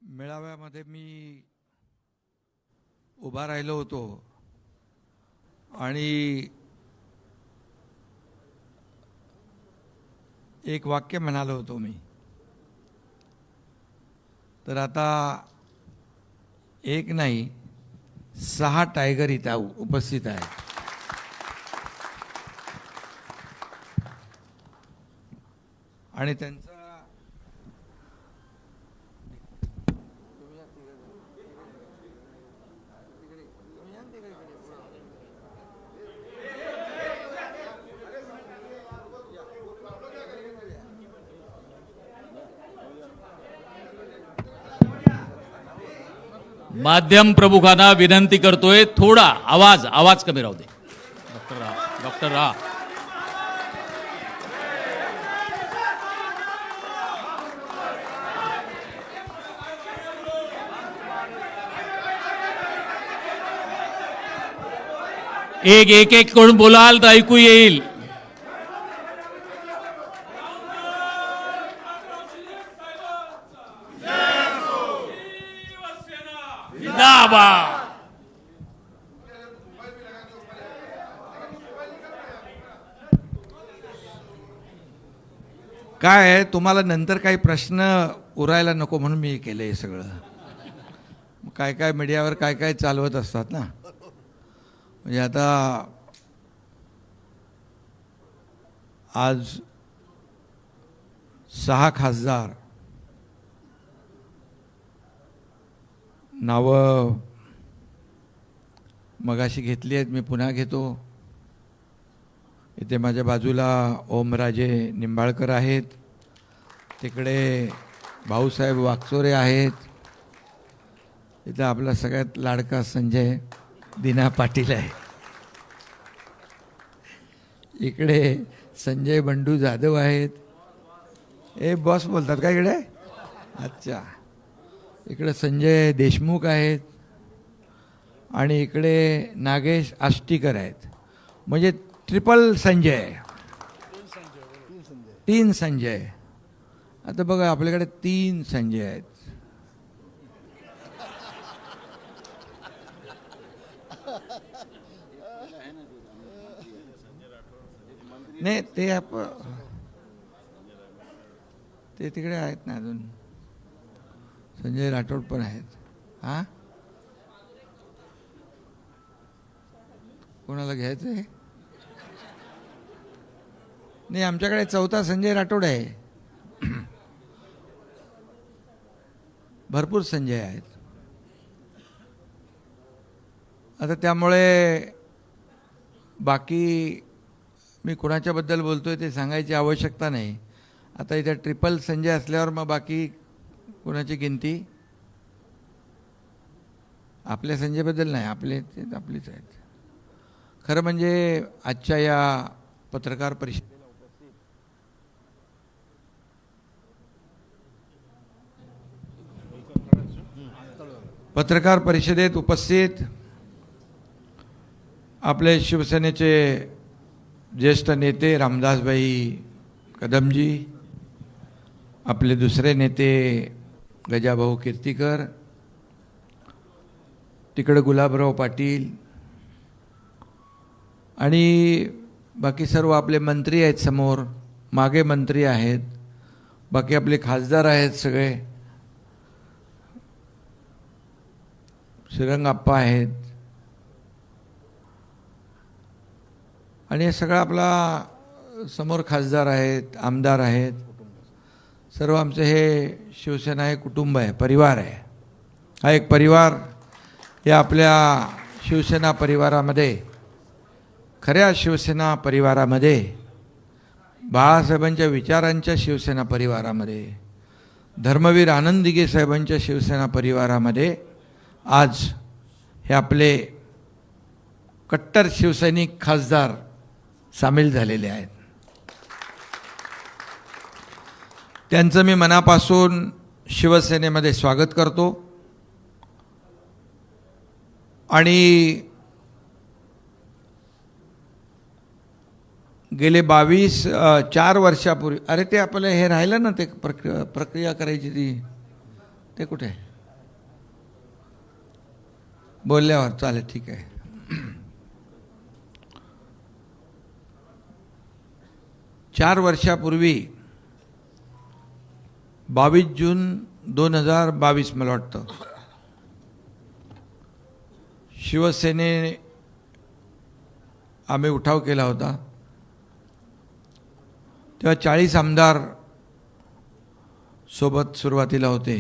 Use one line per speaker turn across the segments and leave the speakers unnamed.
मेळाव्यामध्ये मी उभा राहिलो होतो आणि एक वाक्य म्हणालो होतो मी. तर आता एक नाही 6 टायगर इथं उपस्थित आहेत. आणि त्यांचा
माध्यम प्रमुखांना विनंती करतोय, थोडा आवाज कमी राहू दे. डॉक्टर रा एक करून बोलाल तर ऐकू येईल.
काय आहे, तुम्हाला नंतर काही प्रश्न उरायला नको म्हणून मी केलं हे सगळं. काय काय मीडियावर काय काय चालवत असतात ना. म्हणजे आता आज 6 खासदार नावं मगाशी घेतली आहेत, मी पुन्हा घेतो. इथे माझ्या बाजूला ओमराजे निंबाळकर आहेत, तिकडे भाऊसाहेब वागचोरे आहेत, इथं आपला सगळ्यात लाडका संजय दिना पाटील आहे, इकडे संजय बंडू जाधव आहेत. हे बॉस बोलतात का इकडे? अच्छा. इकडे संजय देशमुख आहेत आणि इकडे नागेश आष्टीकर आहेत. म्हणजे ट्रिपल संजय, 3 संजय. आता बघा आपल्याकडे 3 संजय आहेत. नाही ते तिकडे आहेत ना अजून. संजय राठोड पण आहेत. हां, कोणाला घ्यायचं आहे? नाही, आमच्याकडे 4था संजय राठोड आहे. भरपूर संजय आहेत. आता त्यामुळे बाकी मी कोणाच्याबद्दल बोलतोय ते सांगायची आवश्यकता नाही. आता इथे ट्रिपल संजय असल्यावर मग बाकी कोणाची गिनती? आपल्या संजयबद्दल नाही, आपले ते आपलीच आहेत. खरं म्हणजे आजच्या या पत्रकार परिषदेत उपस्थित आपले शिवसेनेचे ज्येष्ठ नेते रामदासभाई कदमजी, आपले दुसरे नेते गजाभाऊ कीर्तीकर, तिकडे गुलाबराव पाटील आणि बाकी सर्व आपले मंत्री आहेत समोर, मागे मंत्री आहेत, बाकी आपले खासदार आहेत सगळे, श्रीरंगाप्पा आहेत आणि हे सगळं आपला समोर खासदार आहेत, आमदार आहेत. सर्व आमचं हे शिवसेना हे कुटुंब आहे, परिवार आहे. हा एक परिवार. या आपल्या शिवसेना परिवारामध्ये, खऱ्या शिवसेना परिवारामध्ये, बाळासाहेबांच्या विचारांच्या शिवसेना परिवारामध्ये, धर्मवीर आनंद दिघे साहेबांच्या शिवसेना परिवारामध्ये आज हे आपले कट्टर शिवसैनिक खासदार सामील झालेले आहेत. त्यांचं मी मनापासून शिवसेनेमध्ये स्वागत करतो. आणि गेले 4 वर्षापूर्वी, अरे ते आपलं हे राहिलं ना, ते प्रक्रिया करायची ती, ते कुठे? बोलल्यावर चालेल, ठीक आहे. 4 वर्षापूर्वी 22 जून 2022 मला वाटतं, शिवसेनेने आम्ही उठाव केला होता. तेव्हा 40 आमदार सोबत सुरुवातीला होते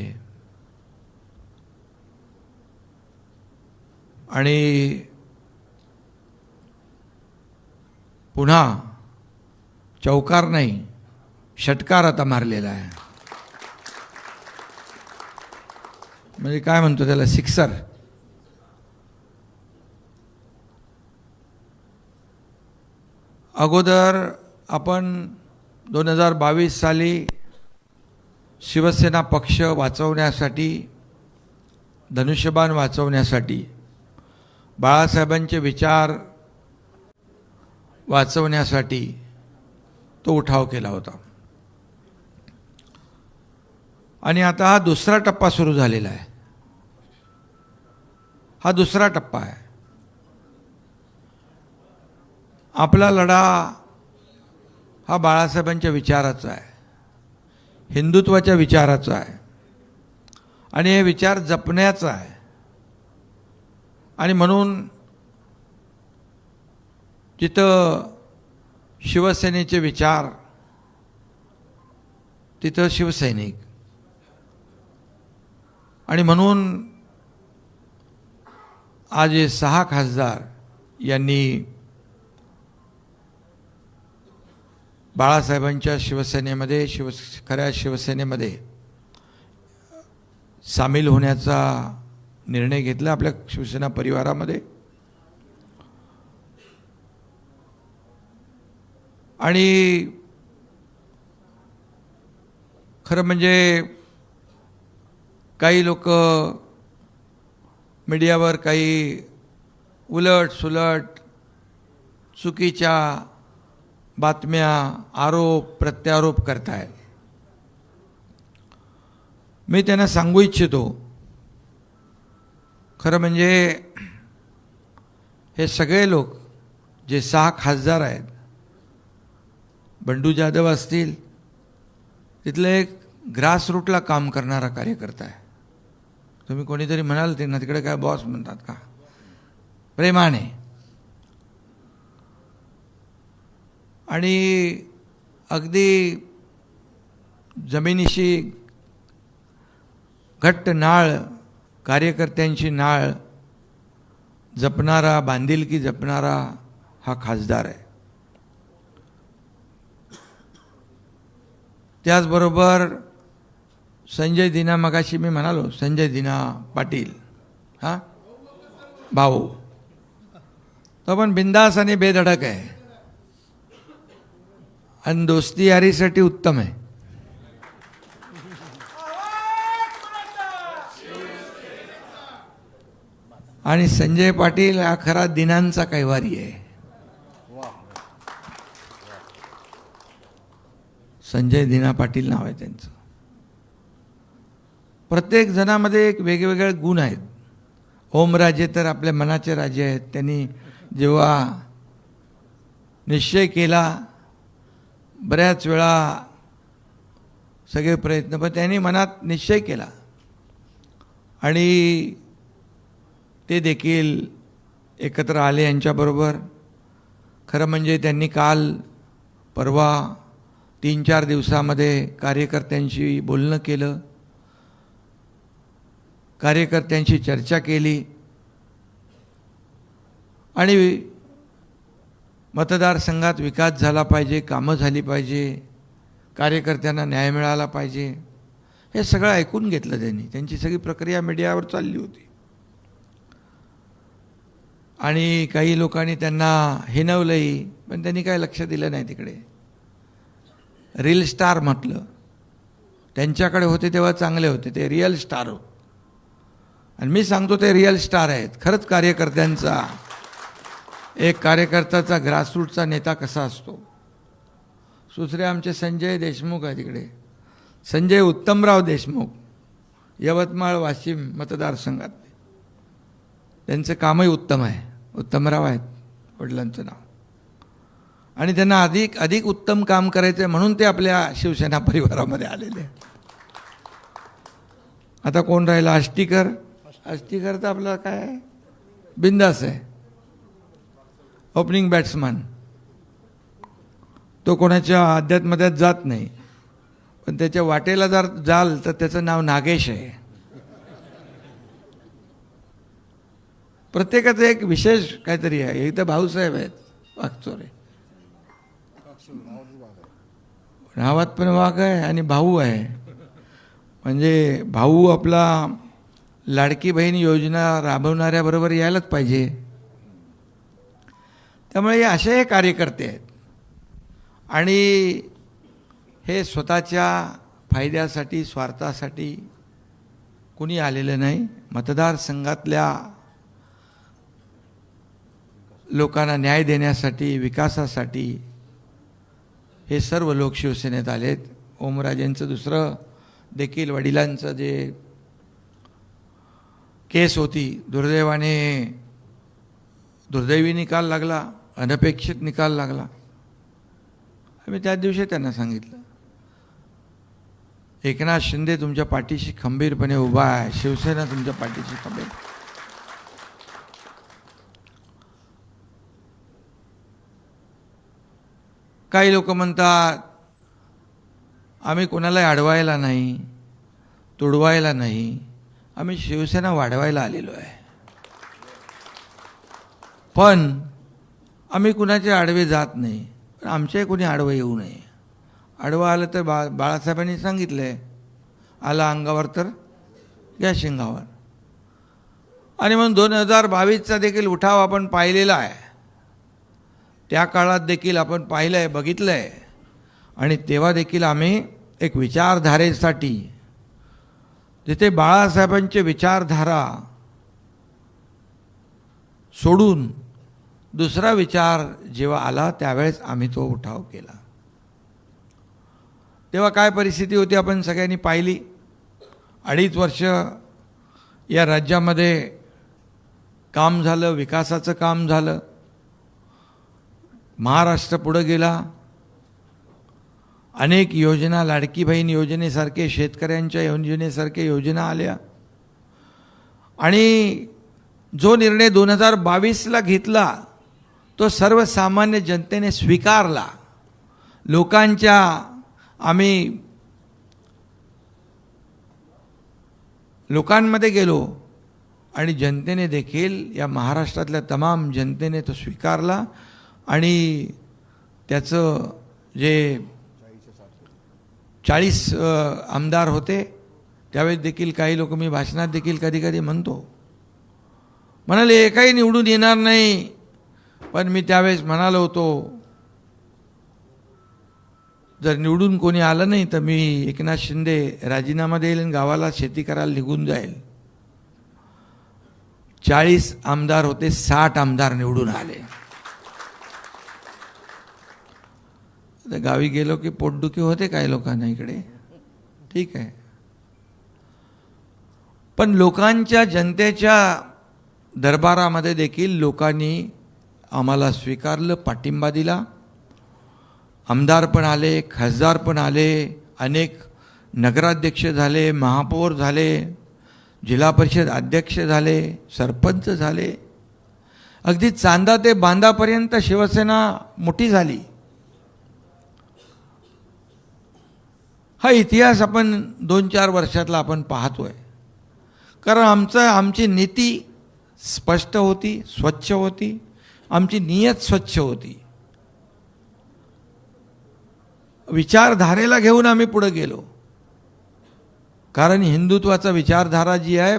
आणि पुन्हा चौकार नाही, षटकार आता मारलेला आहे. म्हणजे काय म्हणतो त्याला, सिक्सर. अगोदर आपण 2022 साली शिवसेना पक्ष वाचवण्यासाठी, धनुष्यबाण वाचवण्यासाठी, बाळासाहेबांचे विचार वाचवण्यासाठी तो उठाव केला होता. आणि आता हा दुसरा टप्पा सुरू झालेला आहे. हा दुसरा टप्पा आहे. आपला लढा हा बाळासाहेबांच्या विचाराचा आहे, हिंदुत्वाच्या विचाराचा आहे आणि हे विचार जपण्याचा आहे. आणि म्हणून जिथं शिवसेनेचे विचार तिथं शिवसैनिक. आणि म्हणून आज हे 6 खासदार यांनी बाळासाहेबांच्या शिवसेनेमध्ये, खऱ्या शिवसेनेमध्ये सामील होण्याचा निर्णय घेतला आपल्या शिवसेना परिवारामध्ये. आणि खरं म्हणजे काही लोक मीडियावर काही उलट सुलट चुकीच्या बातम्या, आरोप प्रत्यारोप करतायत. मी त्यांना सांगू इच्छितो, खरं म्हणजे हे सगळे लोक जे 6 खासदार आहेत, बंडू जाधव असतील, तिथले एक ग्रासरूटला काम करणारा कार्यकर्ता आहे. तुम्ही कोणीतरी म्हणाल ते ना, तिकडे काय बॉस म्हणतात का, प्रेमाने. आणि अगदी जमिनीशी घट्ट नाळ, कार्यकर्त्यांची नाळ जपणारा, बांधिलकी जपणारा हा खासदार आहे. त्याचबरोबर संजय दिना, मगाशी मी म्हणालो संजय दिना पाटील, हां भाऊ, तो पण बिंदास आणि बेधडक आहे आणि दोस्ती यारीसाठी उत्तम आहे. आणि संजय पाटील हा खरा दिनांचा कैवारी आहे. संजय दिना पाटील नाव आहे त्यांचं. प्रत्येक जणामध्ये एक वेगवेगळे गुण आहेत. ओमराजे तर आपल्या मनाचे राजे आहेत. त्यांनी जेव्हा निश्चय केला, बऱ्याच वेळा सगळे प्रयत्न, पण त्यांनी मनात निश्चय केला आणि ते देखील एकत्र आले यांच्याबरोबर. खरं म्हणजे त्यांनी काल परवा 3-4 दिवसामध्ये कार्यकर्त्यांशी बोलणं केलं, कार्यकर्त्यांशी चर्चा केली आणि मतदारसंघात विकास झाला पाहिजे, कामं झाली पाहिजे, कार्यकर्त्यांना न्याय मिळाला पाहिजे, हे सगळं ऐकून घेतलं त्यांनी. त्यांची सगळी प्रक्रिया मीडियावर चालली होती आणि काही लोकांनी त्यांना हिणवलंही, पण त्यांनी काय लक्ष दिलं नाही तिकडे. रील स्टार म्हटलं, त्यांच्याकडे होते तेव्हा चांगले होते, ते रिअल स्टार हो. आणि मी सांगतो ते रिअल स्टार आहेत. खरंच कार्यकर्त्यांचा, एक कार्यकर्त्याचा ग्रासरूटचा नेता कसा असतो. दुसरे आमचे संजय देशमुख आहे तिकडे, संजय उत्तमराव देशमुख, यवतमाळ वाशिम मतदारसंघात. त्यांचं कामही उत्तम आहे. उत्तमराव आहेत वडिलांचं नाव, आणि त्यांना अधिक अधिक उत्तम काम करायचं आहे म्हणून ते आपल्या शिवसेना परिवारामध्ये आलेले आहेत. आता कोण राहिला? आष्टीकर. आष्टीकर तर आपलं काय बिंदास आहे, ओपनिंग बॅट्समन. तो कोणाच्या अध्यात्मध्यात जात नाही, पण त्याच्या वाटेला जर जाल तर त्याचं नाव नागेश आहे. प्रत्येकाचं एक विशेष काहीतरी आहे. इथं भाऊसाहेब आहेत वागचोरे, नावात पण वाघ आहे आणि भाऊ आहे. म्हणजे भाऊ आपला लाडकी बहीण योजना राबवणाऱ्याबरोबर यायलाच पाहिजे. त्यामुळे हे असे कार्यकर्ते आहेत, आणि हे स्वतःच्या फायद्यासाठी स्वार्थासाठी कुणी आलेलं नाही. मतदारसंघातल्या लोकांना न्याय देण्यासाठी, विकासासाठी हे सर्व लोक शिवसेनेत आलेत. ओमराजेंचं दुसरं देखील वडिलांचं जे केस होती, दुर्दैवी निकाल लागला, अनपेक्षित निकाल लागला. आम्ही त्याच दिवशी त्यांना सांगितलं, एकनाथ शिंदे तुमच्या पाठीशी खंबीरपणे उभा आहे, शिवसेना तुमच्या पाठीशी खंबीर. काही लोक म्हणतात आम्ही कोणालाही अडवायला नाही, तुडवायला नाही, आम्ही शिवसेना वाढवायला आलेलो आहे. पण आम्ही कुणाचे आडवे जात नाही, आमचे कोणी आडवं येऊ नये. आडवं आलं तर बाळासाहेबांनी सांगितलं आहे, आला अंगावर तर घ्या शिंगावर. आणि म्हणून 2022चा देखील उठाव आपण पाहिलेला आहे. त्या काळात देखील आपण पाहिलं आहे, बघितलं आहे. आणि तेव्हा देखील आम्ही एक विचारधारेसाठी, जिथे बाळासाहेबांचे विचारधारा सोडून दुसरा विचार जेव्हा आला त्यावेळेस आम्ही तो उठाव केला. तेव्हा काय परिस्थिती होती आपण सगळ्यांनी पाहिली. 2.5 वर्ष या राज्यामध्ये काम झालं, विकासाचं काम झालं. महाराष्ट्र पुढं गेला. अनेक योजना, लाडकी बहीण योजनेसारखे, शेतकऱ्यांच्या योजनेसारखे योजना आल्या. आणि जो निर्णय 2022ला घेतला तो सर्वसामान्य जनतेने स्वीकारला. आम्ही लोकांमध्ये गेलो आणि जनतेने देखील, या महाराष्ट्रातल्या तमाम जनतेने तो स्वीकारला. आणि त्याचं जे 40 आमदार होते त्यावेळेस देखील काही लोक, मी भाषणात देखील कधी कधी म्हणाले एकही निवडून येणार नाही. पण मी त्यावेळेस म्हणालो होतो, जर निवडून कोणी आलं नाही तर मी एकनाथ शिंदे राजीनामा देईल आणि गावाला शेती करायला निघून जाईल. 40 आमदार होते, 60 आमदार निवडून आले. गावी गेलो की पोटदुखी होते काही लोकांना इकडे, ठीक आहे. पण लोकांच्या, जनतेच्या दरबारामध्ये देखील लोकांनी आम्हाला स्वीकारलं, पाठिंबा दिला. आमदार पण आले, खासदार पण आले, अनेक नगराध्यक्ष झाले, महापौर झाले, जिल्हा परिषद अध्यक्ष झाले, सरपंच झाले. अगदी चांदा ते बांधापर्यंत शिवसेना मोठी झाली. हा इतिहास आपण 2-4 वर्षातला आपण पाहतोय. कारण आमची नीती स्पष्ट होती, स्वच्छ होती, आमची नियत स्वच्छ होती. विचारधारेला घेऊन आम्ही पुढे गेलो. कारण हिंदुत्वाचा विचारधारा जी आहे,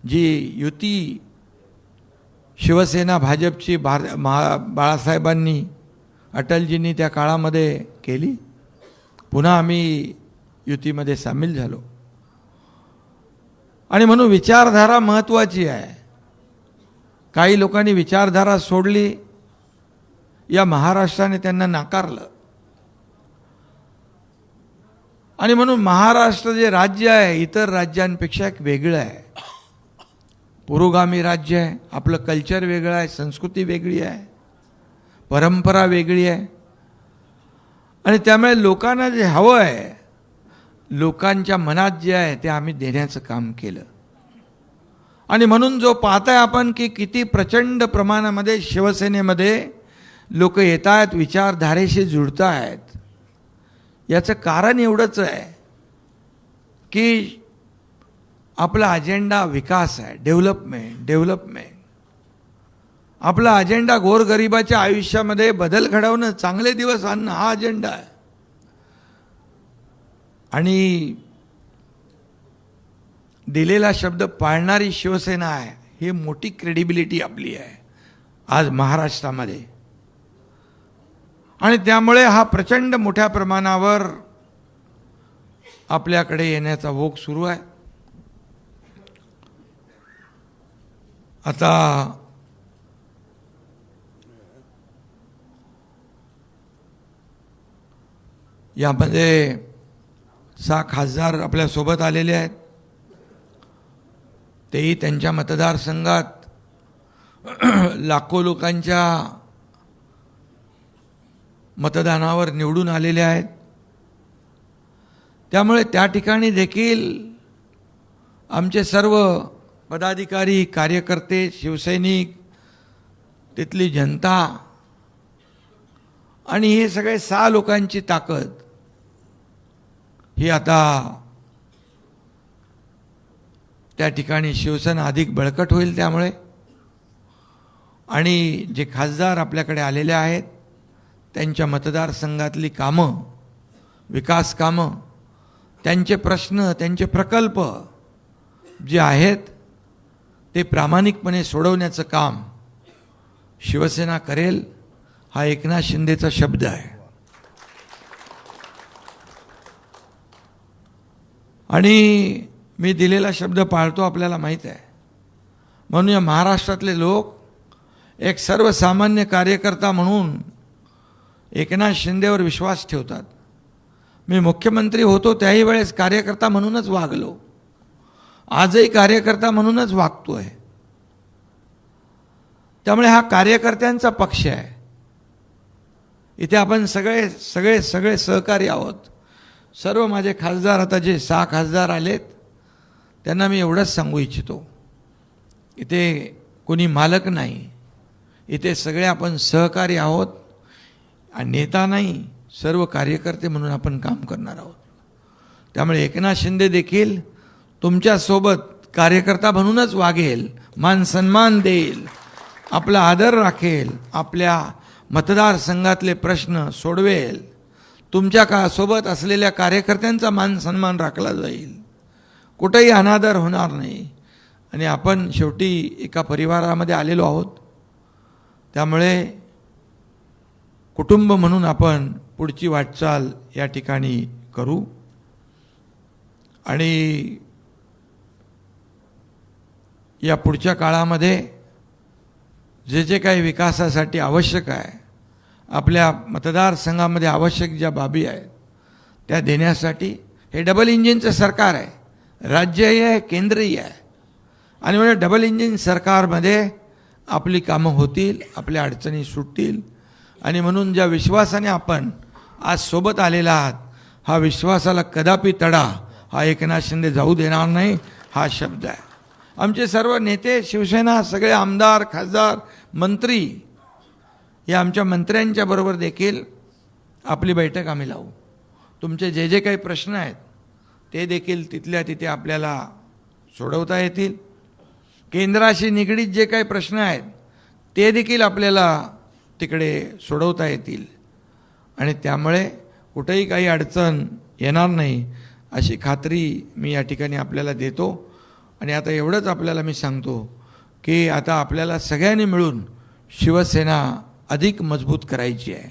जी युती शिवसेना भाजपची बाळासाहेबांनी, अटलजींनी त्या काळामध्ये केली. पुन्हा आम्ही युतीमध्ये सामील झालो. आणि म्हणून विचारधारा महत्त्वाची आहे. काही लोकांनी विचारधारा सोडली, या महाराष्ट्राने त्यांना नाकारलं. आणि म्हणून महाराष्ट्र जे राज्य आहे इतर राज्यांपेक्षा एक वेगळं आहे. पुरोगामी राज्य आहे, आपलं कल्चर वेगळं आहे, संस्कृती वेगळी आहे, परंपरा वेगळी आहे. आणि त्यामुळे लोकांना जे हवं आहे, लोकांच्या मनात जे आहे ते आम्ही देण्याचं काम केलं. आणि म्हणून जो पाहताय आपण की किती प्रचंड प्रमाणामध्ये शिवसेनेमध्ये लोक येत आहेत, विचारधारेशी जुळत आहेत, याचं कारण एवढंच आहे की आपला अजेंडा विकास आहे, डेव्हलपमेंट. आपला अजेंडा गोरगरिबाच्या आयुष्यामध्ये बदल घडवणं, चांगले दिवस आणणं, हा अजेंडा आहे. आणि दिलेला शब्द पाळणारी शिवसेना आहे, ही मोठी क्रेडिबिलिटी आपली आहे आज महाराष्ट्रामध्ये. आणि त्यामुळे हा प्रचंड मोठ्या प्रमाणावर आपल्याकडे येण्याचा ओघ सुरू आहे. आता यामध्ये 6 खासदार आपल्यासोबत आलेले आहेत. तेही त्यांच्या मतदारसंघात लाखो लोकांच्या मतदानावर निवडून आलेले आहेत. त्यामुळे त्या ठिकाणी देखील आमचे सर्व पदाधिकारी, कार्यकर्ते, शिवसैनिक, तिथली जनता आणि हे सगळे 6 लोकांची ताकद ही आता त्या ठिकाणी शिवसेना अधिक बळकट होईल. त्यामुळे आणि जे खासदार आपल्याकडे आलेले आहेत त्यांच्या मतदारसंघातली कामं, विकास कामं, त्यांचे प्रश्न, त्यांचे प्रकल्प जे आहेत ते प्रामाणिकपणे सोडवण्याचं काम शिवसेना करेल, हा एकनाथ शिंदेचा शब्द आहे. आणि मी दिलेला शब्द पाळतो, आपल्याला माहीत आहे. म्हणून या महाराष्ट्रातले लोक एक सर्वसामान्य कार्यकर्ता म्हणून एकनाथ शिंदेवर विश्वास ठेवतात. मी मुख्यमंत्री होतो त्याही वेळेस कार्यकर्ता म्हणूनच वागलो, आजही कार्यकर्ता म्हणूनच वागतोय. त्यामुळे हा कार्यकर्त्यांचा पक्ष आहे. इथे आपण सगळे सगळे सगळे सहकारी आहोत. सर्व माझे खासदार, आता जे 6 खासदार आलेत त्यांना मी एवढंच सांगू इच्छितो, इथे कोणी मालक नाही, इथे सगळे आपण सहकारी आहोत. आणि नेता नाही, सर्व कार्यकर्ते म्हणून आपण काम करणार आहोत. त्यामुळे एकनाथ शिंदे देखील तुमच्यासोबत कार्यकर्ता म्हणूनच वागेल, मान सन्मान देईल, आपला आदर राखेल, आपल्या मतदारसंघातले प्रश्न सोडवेल, तुमच्या सोबत असलेल्या कार्यकर्त्यांचा मान सन्मान राखला जाईल, कुठेही अनादर होणार नाही. आणि आपण शेवटी एका परिवारामध्ये आलेलो आहोत. त्यामुळे कुटुंब म्हणून आपण पुढची वाटचाल या ठिकाणी करू. आणि या पुढच्या काळामध्ये जे जे काही विकासासाठी आवश्यक आहे, आपल्या मतदारसंघामध्ये आवश्यक ज्या बाबी आहेत त्या देण्यासाठी हे डबल इंजिनचं सरकार आहे, राज्यही आहे, केंद्रही आहे. आणि म्हणजे डबल इंजिन सरकारमध्ये आपली कामं होतील, आपल्या अडचणी सुटतील. आणि म्हणून ज्या विश्वासाने आपण आज सोबत आलेला आहात, हा विश्वासाला कदापि तडा हा एकनाथ शिंदे जाऊ देणार नाही, हा शब्द आहे. आमचे सर्व नेते, शिवसेना, सगळे आमदार, खासदार, मंत्री, या आमच्या मंत्र्यांच्या बरोबर देखील आपली बैठक आम्ही लावू. तुमचे जे जे काही प्रश्न आहेत ते देखील तिथल्या तिथे आपल्याला सोडवता येतील. केंद्राशी निगडीत जे काही प्रश्न आहेत ते देखील आपल्याला तिकडे सोडवता येतील. आणि त्यामुळे कुठेही काही अडचण येणार नाही अशी खात्री मी या ठिकाणी आपल्याला देतो. आणि आता एवढंच आपल्याला मी सांगतो की आता आपल्याला सगळ्यांनी मिळून शिवसेना अधिक मजबूत करायची आहे,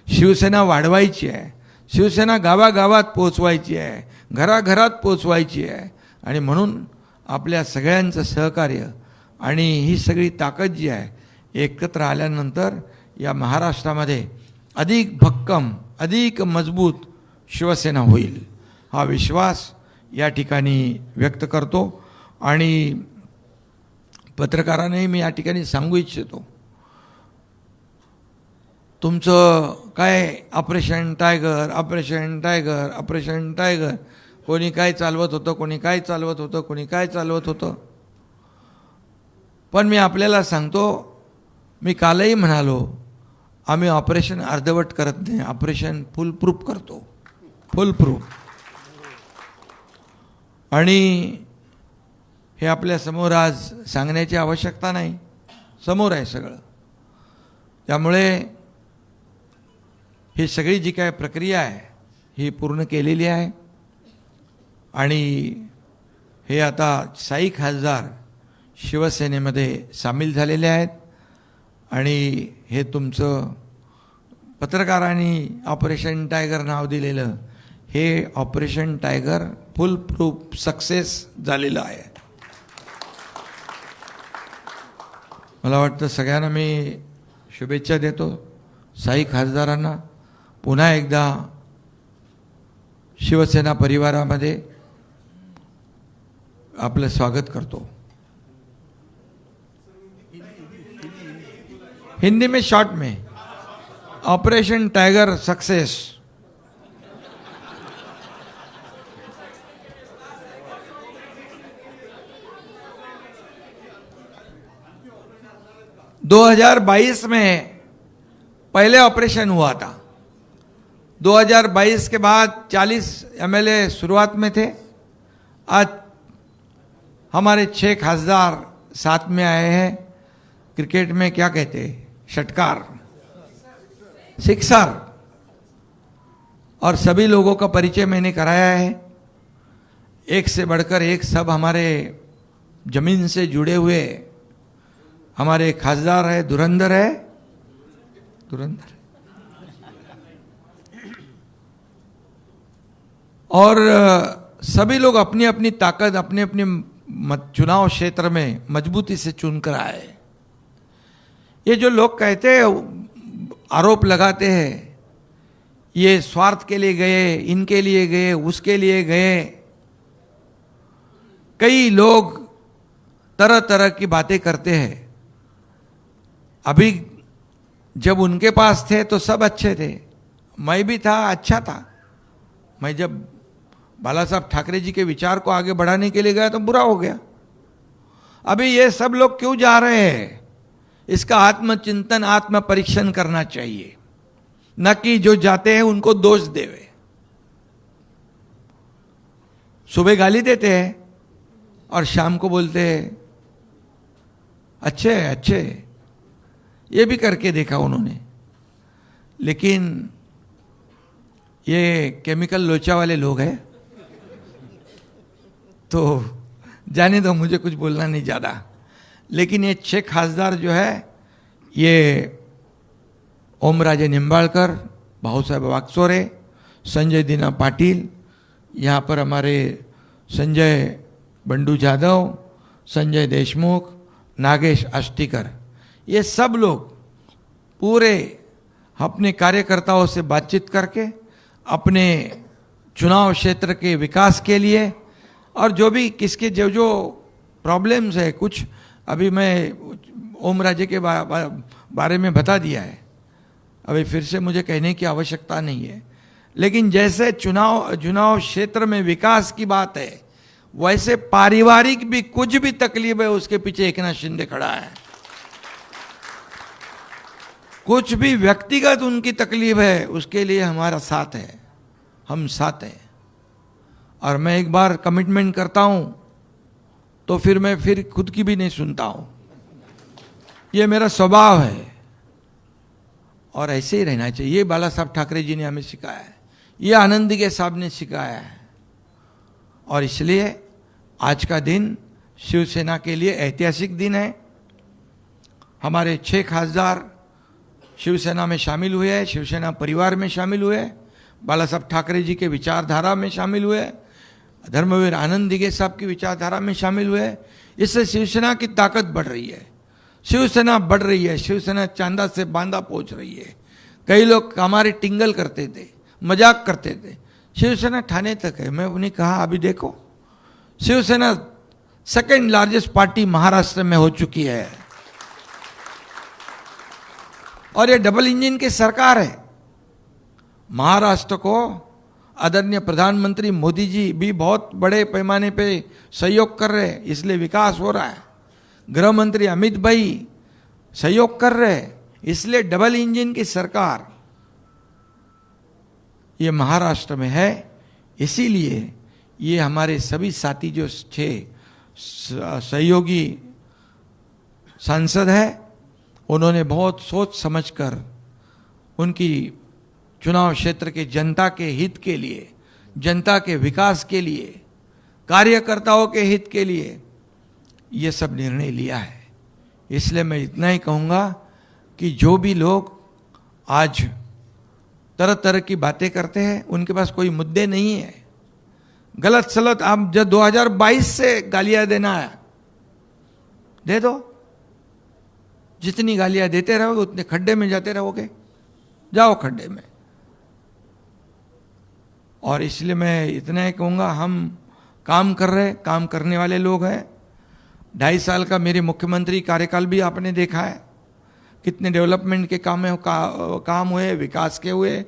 शिवसेना वाढवायची आहे, शिवसेना गावागावात पोचवायची आहे, घराघरात पोचवायची आहे. आणि म्हणून आपल्या सगळ्यांचं सहकार्य आणि ही सगळी ताकद जी आहे एकत्र आल्यानंतर या महाराष्ट्रामध्ये अधिक भक्कम, अधिक मजबूत शिवसेना होईल, हा विश्वास या ठिकाणी व्यक्त करतो. आणि पत्रकारांनाही मी या ठिकाणी सांगू इच्छितो, तुमचं काय operation tiger, operation tiger, operation tiger, कोणी काय चालवत होतं, कोणी काय चालवत होतं, कोणी काय चालवत होतं. पण मी आपल्याला सांगतो, मी कालही म्हणालो, आम्ही ऑपरेशन अर्धवट करत नाही, ऑपरेशन फुल प्रूफ करतो, फुल प्रूफ. आणि हे आपल्या समोर आज सांगण्याची आवश्यकता नाही, समोर आहे सगळं. त्यामुळे ही सगळी जी काय प्रक्रिया आहे ही पूर्ण केलेली आहे. आणि हे आता 6 खासदार शिवसेनेमध्ये सामील झालेले आहेत. आणि हे तुमचं पत्रकारांनी ऑपरेशन टायगर नाव दिलेलं, हे ऑपरेशन टायगर फुल प्रूफ सक्सेस झालेलं आहे. मला वाटतं सगळ्यांना मी शुभेच्छा देतो. 6 खासदारांना पुन्हा एकदा शिवसेना परिवारामध्ये आपलं स्वागत करतो. हिंदी में शॉर्ट में, ऑपरेशन टाइगर सक्सेस. – 2022 में पहले ऑपरेशन हुआ था. 2022 के बाद 40 एमएलए शुरुआत में थे. आज हमारे 6 खासदार साथ में आए हैं. क्रिकेट में क्या कहते हैं, षटकार, सिक्सर. और सभी लोगों का परिचय मैंने कराया है. एक से बढ़कर एक सब हमारे जमीन से जुड़े हुए हमारे खासदार है. धुरंधर है, धुरंधर. और सभी लोग अपनी अपनी ताकत अपने अपने चुनाव क्षेत्र में मजबूती से चुनकर आए. ये जो लोग कहते हैं, आरोप लगाते हैं, ये स्वार्थ के लिए गए, इनके लिए गए, उसके लिए गए. कई लोग तरह तरह की बातें करते हैं. अभी जब उनके पास थे तो सब अच्छे थे, मैं भी था, अच्छा था. मैं जब बाला साहब ठाकरे जी के विचार को आगे बढ़ाने के लिए गया तो बुरा हो गया. अभी ये सब लोग क्यों जा रहे हैं, इसका आत्मचिंतन, आत्म परीक्षण करना चाहिए, न कि जो जाते हैं उनको दोष देवे. सुबह गाली देते हैं और शाम को बोलते हैं अच्छे अच्छे. ये भी करके देखा उन्होंने. लेकिन ये केमिकल लोचा वाले लोग हैं, तो जाने दो, मुझे कुछ बोलना नहीं ज़्यादा. लेकिन ये 6 खासदार जो है, ये ओमराजे निंबाळकर, भाऊसाहेब वागचोरे, संजय दीना पाटिल, यहाँ पर हमारे संजय बंडू जाधव, संजय देशमुख, नागेश आष्टीकर, ये सब लोग पूरे अपने कार्यकर्ताओं से बातचीत करके अपने चुनाव क्षेत्र के विकास के लिए, और जो भी किसके जो जो प्रॉब्लम्स है, कुछ अभी मैं ओमराजे के बारे में बता दिया है, अभी फिर से मुझे कहने की आवश्यकता नहीं है. लेकिन जैसे चुनाव क्षेत्र में विकास की बात है, वैसे पारिवारिक भी कुछ भी तकलीफ है, उसके पीछे एकनाथ शिंदे खड़ा है. कुछ भी व्यक्तिगत उनकी तकलीफ है, उसके लिए हमारा साथ है, हम साथ हैं. और मैं एक बार कमिटमेंट करता हूं तो फिर मैं फिर खुद की भी नहीं सुनता हूं. ये मेरा स्वभाव है और ऐसे ही रहना चाहिए. ये बाला साहब ठाकरे जी ने हमें सिखाया है, ये आनंदी के साहब ने सिखाया है. और इसलिए आज का दिन शिवसेना के लिए ऐतिहासिक दिन है. हमारे 6 खासदार शिवसेना में शामिल हुए हैं, शिवसेना परिवार में शामिल हुए, बाला साहब ठाकरे जी के विचारधारा में शामिल हुए, धर्मवीर आनंद दिघे साहब की विचारधारा में शामिल हुए. इससे शिवसेना की ताकत बढ़ रही है, शिवसेना बढ़ रही है, शिवसेना चांदा से बांदा पहुंच रही है. कई लोग हमारे टिंगल करते थे, मजाक करते थे, शिवसेना ठाणे तक है. मैं उन्हें कहा अभी देखो, Shiv Sena second largest party Maharashtra में हो चुकी है और ये डबल इंजन की सरकार है। महाराष्ट्र को आदरणीय प्रधानमंत्री मोदी जी भी बहुत बड़े पैमाने पे सहयोग कर रहे हैं, इसलिए विकास हो रहा है। गृह मंत्री अमित भाई सहयोग कर रहे हैं, इसलिए डबल इंजन की सरकार ये महाराष्ट्र में है। इसीलिए ये हमारे सभी साथी जो 6 सहयोगी सांसद है, उन्होंने बहुत सोच समझकर उनकी चुनाव क्षेत्र के जनता के हित के लिए, जनता के विकास के लिए, कार्यकर्ताओं के हित के लिए ये सब निर्णय लिया है। इसलिए मैं इतना ही कहूँगा कि जो भी लोग आज तरह तरह की बातें करते हैं, उनके पास कोई मुद्दे नहीं है। गलत सलत आप जब 2022 से गालियां देना है दे दो, जितनी गालियां देते रहोगे उतने खड्डे में जाते रहोगे, जाओ खड्डे में। और इसलिए मैं इतना ही कहूँगा, हम काम कर रहे, काम करने वाले लोग हैं। 2.5 साल का मेरे मुख्यमंत्री कार्यकाल भी आपने देखा है, कितने डेवलपमेंट के काम हुए, विकास के हुए,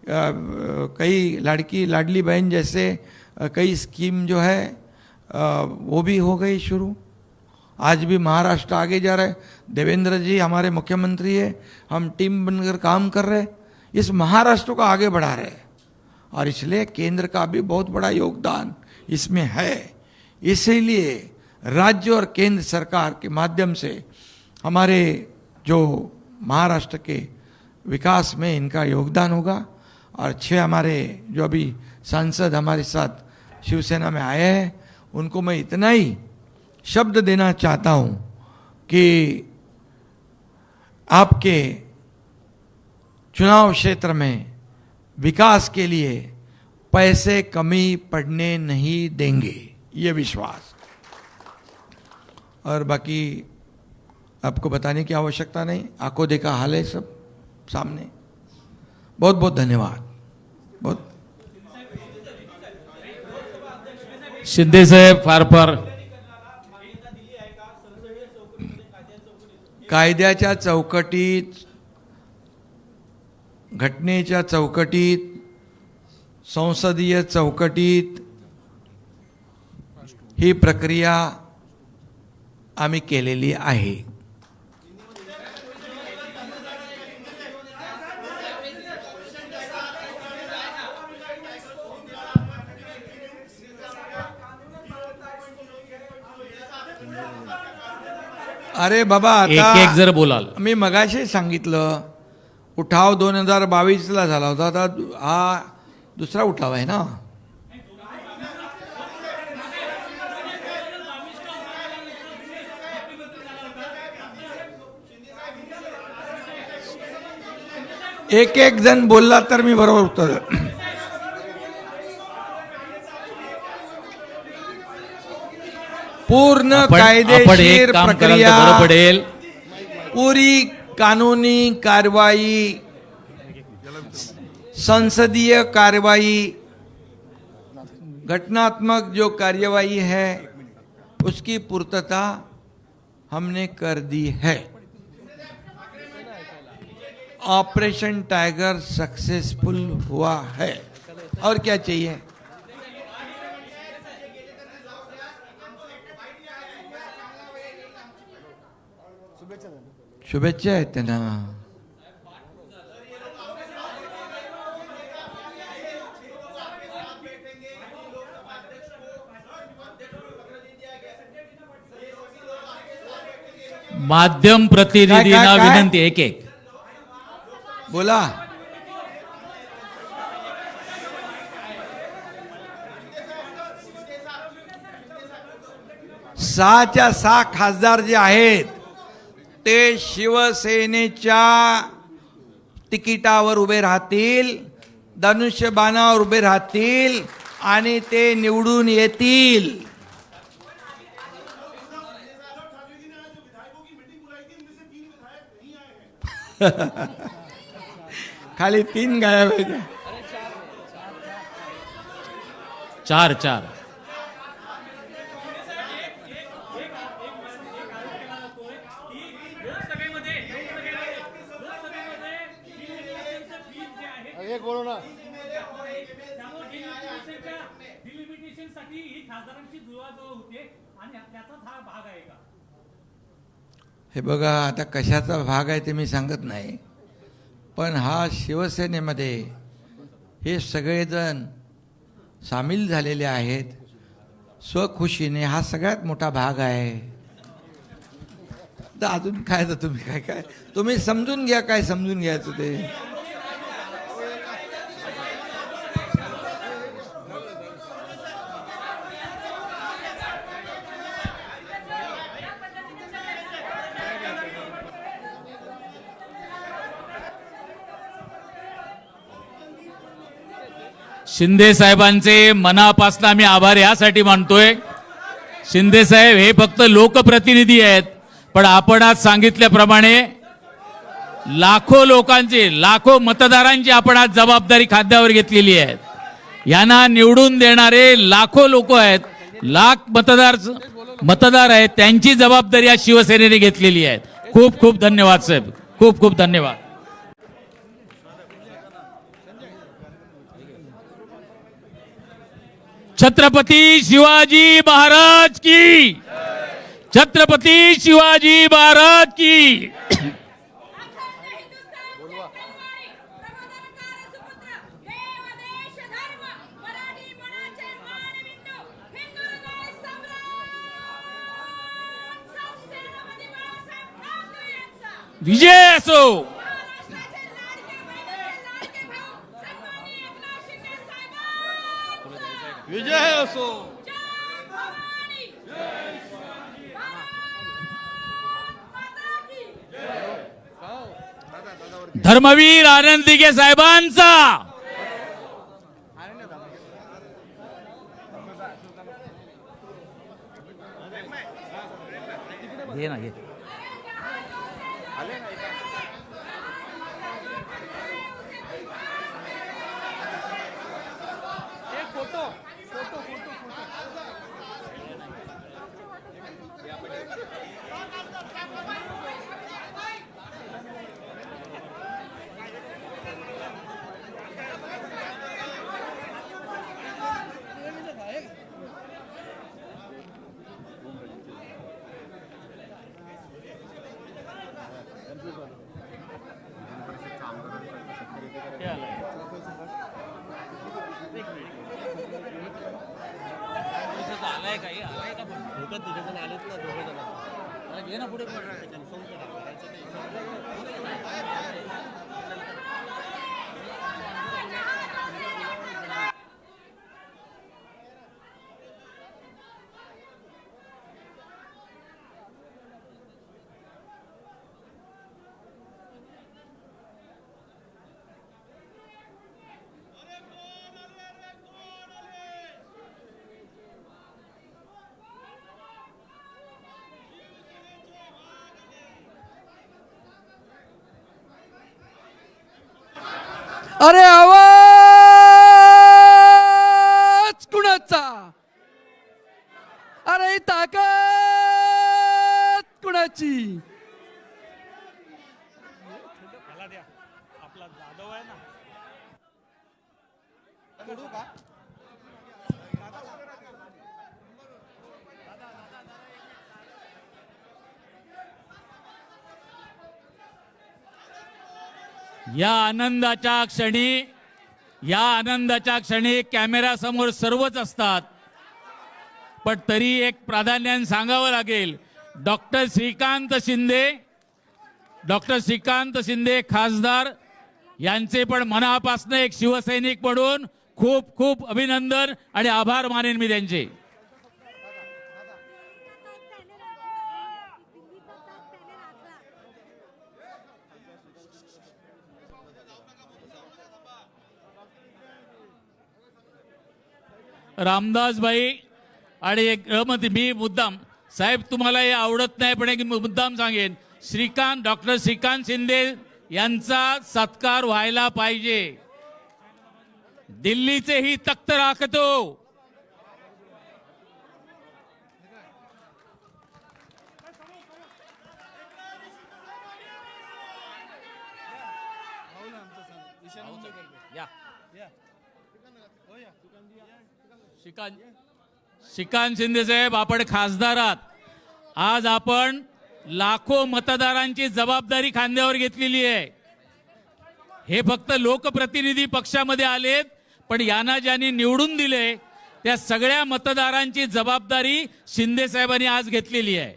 कई लाडली बहन जैसे कई स्कीम जो है वो भी हो गई शुरू। आज भी महाराष्ट्र आगे जा रहा है। देवेंद्र जी हमारे मुख्यमंत्री है, हम टीम बनकर काम कर रहे, इस महाराष्ट्र को आगे बढ़ा रहे हैं और इसलिए केंद्र का भी बहुत बड़ा योगदान इसमें है। इसीलिए राज्य और केंद्र सरकार के माध्यम से हमारे जो महाराष्ट्र के विकास में इनका योगदान होगा। और 6 हमारे जो अभी सांसद हमारे साथ शिवसेना में आए हैं, उनको मैं इतना ही शब्द देना चाहता हूं कि आपके चुनाव क्षेत्र में विकास के लिए पैसे कमी पड़ने नहीं देंगे, ये विश्वास। और बाकी आपको बताने की आवश्यकता नहीं, आंखों देखा हाल है सब सामने। बहुत बहुत धन्यवाद। बहुत
शिंदे साहेब फार
कायद्याच्या चौकटीत, घटनेच्या चौकटीत, संसदीय चौकटीत ही प्रक्रिया आम्ही केलेली आहे। अरे बाबा, आता
एक जर बोलाल।
मी मगाशी सांगितलं, उठाव 2022ला झाला होता, आता हा दुसरा उठाव आहे ना। एक जण बोलला तर मी बरोबर उत्तर। पूर्ण कायदेशीर प्रक्रिया,
बरं पडेल।
पूरी कानूनी कार्रवाई, संसदीय कार्रवाई, घटनात्मक जो कार्यवाही है उसकी पूर्तता हमने कर दी है। ऑपरेशन टाइगर सक्सेसफुल हुआ है, और क्या चाहिए। शुभेच्छा आहेत त्यांना।
माध्यम प्रतिनिधींना
काय?
विनंती, एक
बोला। सहाच्या 6 खासदार जे आहेत ते शिवसेनेच्या तिकिटावर उभे राहतील, धनुष्यबाणावर उभे राहतील आणि ते निवडून येतील। खाली 3 गायब आहेत।
4
युतीसाठी ही खासदारांची जुळवाजुळव होते आणि त्याचाच हा भाग आहे का?
हे बघा, आता कशाचा भाग आहे ते मी सांगत नाही, पण हा शिवसेनेमध्ये हे सगळेजण सामील झालेले आहेत स्वखुशीने, हा सगळ्यात मोठा भाग आहे. तर अजून काय, तर तुम्ही काय तुम्ही समजून घ्या, काय समजून घ्यायचं ते.
शिंदे साहेबांचे मनापासून आम्ही आभार यासाठी मानतोय. शिंदे साहेब हे फक्त लोकप्रतिनिधी आहेत, पण आपण आज सांगितल्याप्रमाणे लाखो लोकांची, लाखो मतदारांची आपण आज जबाबदारी खांद्यावर घेतलेली आहे. यांना निवडून देणारे लाखो लोक आहेत, लाख मतदार आहेत, त्यांची जबाबदारी आज शिवसेनेने घेतलेली आहे. खूप खूप धन्यवाद साहेब, खूप खूप धन्यवाद. छत्रपती शिवाजी महाराज की, छत्रपती शिवाजी महाराज की. विजय असो.
विजय असो.
धर्मवीर आनंद दिघे साहेबांचा. घे ना, घे.
अरे आवाज कुणाचा? अरे ताकद कुणाची?
आपला जाधव आहे ना.
या आनंदाच्या क्षणी कॅमेरा समोर सर्वच असतात, पण तरी एक प्राधान्याने सांगावं लागेल. डॉक्टर श्रीकांत शिंदे खासदार यांचे पण मनापासून एक शिवसैनिक म्हणून खूप खूप अभिनंदन आणि आभार मानेन मी त्यांचे. रामदास भाई आणि एक मी मुद्दाम, साहेब तुम्हाला हे आवडत नाही पण एक मुद्दाम सांगेन, डॉक्टर श्रीकांत शिंदे यांचा सत्कार व्हायला पाहिजे. दिल्लीचे ही तख्त राखतो. श्रीकांत श्रीकांत शिंदे साहेब, आपण खासदार आहात. आज आपण लाखो मतदारांची जबाबदारी खांद्यावर घेतलेली आहे. हे फक्त लोकप्रतिनिधी पक्षामध्ये आलेत, पण यांना ज्यांनी निवडून दिले त्या सगळ्या मतदारांची जबाबदारी शिंदे साहेबांनी आज घेतलेली आहे.